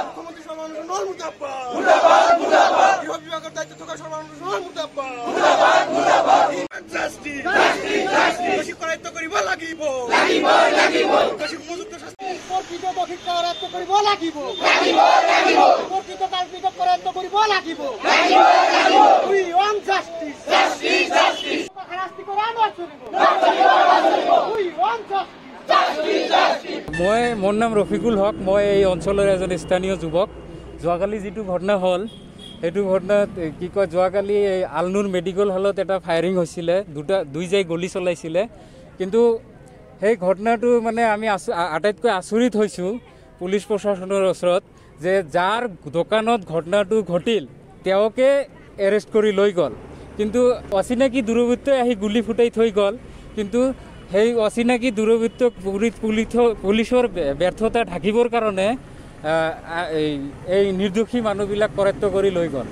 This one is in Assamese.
মুখ্যমন্ত্রী সর্বানন্দ সোনোয়াল মুর্দাবাদ বিভাগ বিভাগের দায়িত্ব থাকা সর্বানন্দ সোনোয়াল মুর্দাবাদ দোষী করায়ত্ত করিব লাগিব দোষী উপযুক্ত শাস্তি প্রকৃত দোষী করায়ত্ত করিব লাগিব প্রকৃত কাল্পিত করায়ত্ত করিব লাগিব উই ওয়ান্ট জাস্টিস শাস্তি করা নচলিব উই ওয়ান্ট জাস্টিস মোৰ নাম ৰফিকুল হক। মই এই অঞ্চলৰ এজন স্থানীয় যুৱক। যোৱাকালি যিটো ঘটনা হ'ল সেইটো ঘটনাত কি কয়, যোৱাকালি এই আলনুৰ মেডিকেল হলত এটা ফায়াৰিং হৈছিলে, দুই জাই গলি চলাইছিলে। কিন্তু সেই ঘটনাটো মানে আমি আটাইতকৈ আচৰিত হৈছোঁ পুলিচ প্ৰশাসনৰ ওচৰত, যে যাৰ দোকানত ঘটনাটো ঘটিল তেওঁকে এৰেষ্ট কৰি লৈ গ'ল, কিন্তু অচিনাকি দুৰ্বৃত্তই আহি গুলি ফুটাই থৈ গ'ল। কিন্তু সেই অচিনাকি দুৰ্বৃত্তক পুলিচৰ ব্যৰ্থতা ঢাকিবৰ কাৰণে এই নিৰ্দোষী মানুহবিলাক কৰায়ত্ব কৰি লৈ গ'ল।